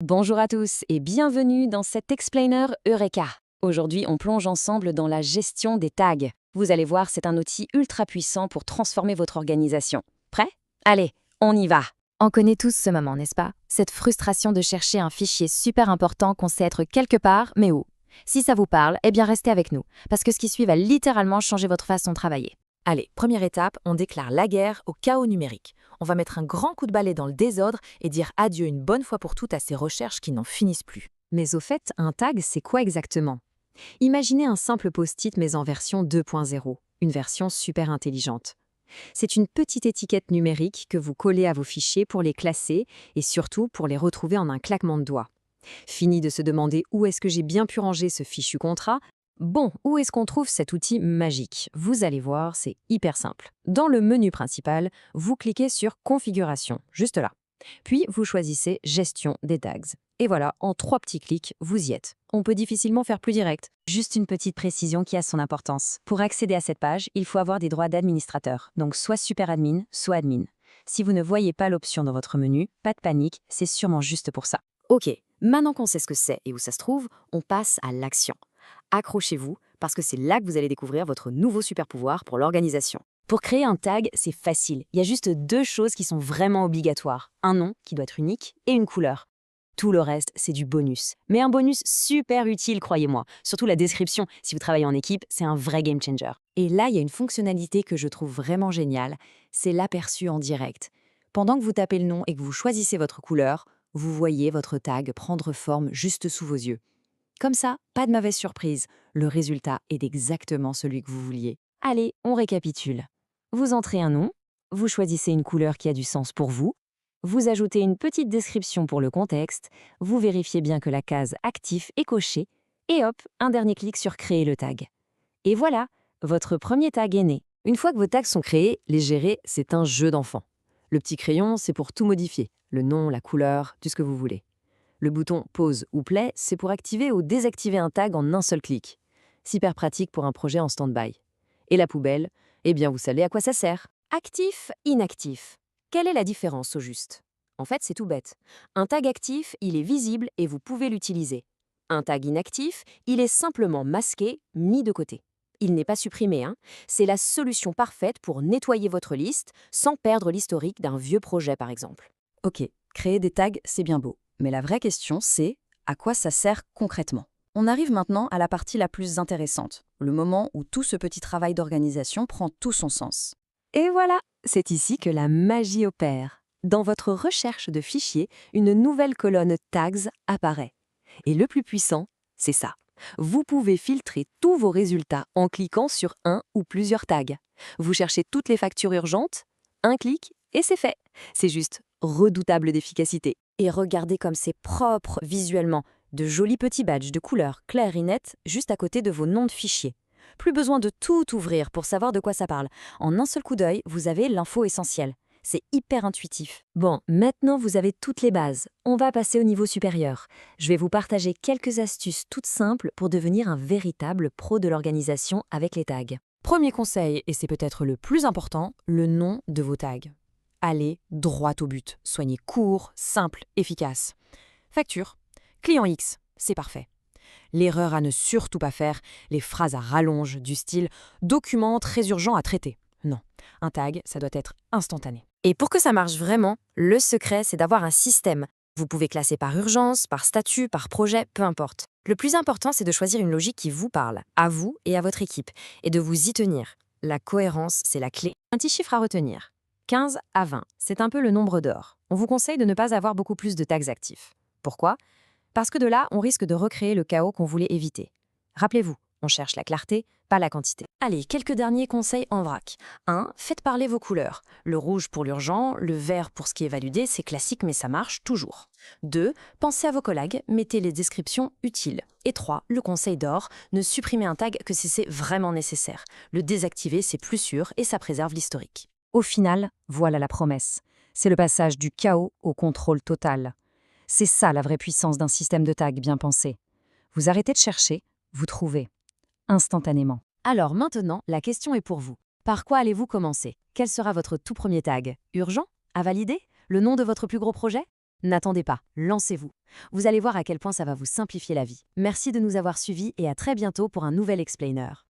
Bonjour à tous et bienvenue dans cet Explainer Eureka. Aujourd'hui, on plonge ensemble dans la gestion des tags. Vous allez voir, c'est un outil ultra puissant pour transformer votre organisation. Prêt? Allez, on y va! On connaît tous ce moment, n'est-ce pas? Cette frustration de chercher un fichier super important qu'on sait être quelque part, mais où? Si ça vous parle, eh bien restez avec nous, parce que ce qui suit va littéralement changer votre façon de travailler. Allez, première étape, on déclare la guerre au chaos numérique. On va mettre un grand coup de balai dans le désordre et dire adieu une bonne fois pour toutes à ces recherches qui n'en finissent plus. Mais au fait, un tag, c'est quoi exactement? Imaginez un simple post-it mais en version 2.0, une version super intelligente. C'est une petite étiquette numérique que vous collez à vos fichiers pour les classer et surtout pour les retrouver en un claquement de doigts. Fini de se demander où est-ce que j'ai bien pu ranger ce fichu contrat. Bon, où est-ce qu'on trouve cet outil magique? Vous allez voir, c'est hyper simple. Dans le menu principal, vous cliquez sur Configuration, juste là. Puis, vous choisissez Gestion des tags. Et voilà, en 3 petits clics, vous y êtes. On peut difficilement faire plus direct. Juste une petite précision qui a son importance. Pour accéder à cette page, il faut avoir des droits d'administrateur, donc soit super admin, soit admin. Si vous ne voyez pas l'option dans votre menu, pas de panique, c'est sûrement juste pour ça. Ok, maintenant qu'on sait ce que c'est et où ça se trouve, on passe à l'action. Accrochez-vous, parce que c'est là que vous allez découvrir votre nouveau super pouvoir pour l'organisation. Pour créer un tag, c'est facile. Il y a juste 2 choses qui sont vraiment obligatoires. Un nom, qui doit être unique, et une couleur. Tout le reste, c'est du bonus. Mais un bonus super utile, croyez-moi. Surtout la description. Si vous travaillez en équipe, c'est un vrai game changer. Et là, il y a une fonctionnalité que je trouve vraiment géniale, c'est l'aperçu en direct. Pendant que vous tapez le nom et que vous choisissez votre couleur, vous voyez votre tag prendre forme juste sous vos yeux. Comme ça, pas de mauvaise surprise. Le résultat est exactement celui que vous vouliez. Allez, on récapitule. Vous entrez un nom, vous choisissez une couleur qui a du sens pour vous, vous ajoutez une petite description pour le contexte, vous vérifiez bien que la case actif est cochée, et hop, un dernier clic sur Créer le tag. Et voilà, votre premier tag est né. Une fois que vos tags sont créés, les gérer, c'est un jeu d'enfant. Le petit crayon, c'est pour tout modifier, le nom, la couleur, tout ce que vous voulez. Le bouton Pause ou Play, c'est pour activer ou désactiver un tag en un seul clic. Super pratique pour un projet en stand-by. Et la poubelle, eh bien vous savez à quoi ça sert. Actif, inactif. Quelle est la différence au juste? En fait, c'est tout bête. Un tag actif, il est visible et vous pouvez l'utiliser. Un tag inactif, il est simplement masqué, mis de côté. Il n'est pas supprimé, hein. C'est la solution parfaite pour nettoyer votre liste sans perdre l'historique d'un vieux projet, par exemple. Ok, créer des tags, c'est bien beau. Mais la vraie question, c'est à quoi ça sert concrètement? On arrive maintenant à la partie la plus intéressante, le moment où tout ce petit travail d'organisation prend tout son sens. Et voilà, c'est ici que la magie opère. Dans votre recherche de fichiers, une nouvelle colonne Tags apparaît. Et le plus puissant, c'est ça. Vous pouvez filtrer tous vos résultats en cliquant sur un ou plusieurs tags. Vous cherchez toutes les factures urgentes, un clic et c'est fait. C'est juste redoutable d'efficacité. Et regardez comme c'est propre visuellement. De jolis petits badges de couleurs claires et nettes juste à côté de vos noms de fichiers. Plus besoin de tout ouvrir pour savoir de quoi ça parle. En un seul coup d'œil, vous avez l'info essentielle. C'est hyper intuitif. Bon, maintenant vous avez toutes les bases. On va passer au niveau supérieur. Je vais vous partager quelques astuces toutes simples pour devenir un véritable pro de l'organisation avec les tags. Premier conseil, et c'est peut-être le plus important, le nom de vos tags. Allez droit au but. Soignez court, simple, efficace. Facture. Client X, c'est parfait. L'erreur à ne surtout pas faire, les phrases à rallonge du style « document très urgent à traiter ». Non, un tag, ça doit être instantané. Et pour que ça marche vraiment, le secret, c'est d'avoir un système. Vous pouvez classer par urgence, par statut, par projet, peu importe. Le plus important, c'est de choisir une logique qui vous parle, à vous et à votre équipe, et de vous y tenir. La cohérence, c'est la clé. Un petit chiffre à retenir. 15 à 20, c'est un peu le nombre d'or. On vous conseille de ne pas avoir beaucoup plus de tags actifs. Pourquoi? Parce que de là, on risque de recréer le chaos qu'on voulait éviter. Rappelez-vous, on cherche la clarté, pas la quantité. Allez, quelques derniers conseils en vrac. 1. Faites parler vos couleurs. Le rouge pour l'urgent, le vert pour ce qui est validé, c'est classique mais ça marche toujours. 2. Pensez à vos collègues, mettez les descriptions utiles. Et 3. Le conseil d'or, ne supprimez un tag que si c'est vraiment nécessaire. Le désactiver, c'est plus sûr et ça préserve l'historique. Au final, voilà la promesse. C'est le passage du chaos au contrôle total. C'est ça la vraie puissance d'un système de tags bien pensé. Vous arrêtez de chercher, vous trouvez. Instantanément. Alors maintenant, la question est pour vous. Par quoi allez-vous commencer? Quel sera votre tout premier tag? Urgent? À valider? Le nom de votre plus gros projet? N'attendez pas, lancez-vous. Vous allez voir à quel point ça va vous simplifier la vie. Merci de nous avoir suivis et à très bientôt pour un nouvel explainer.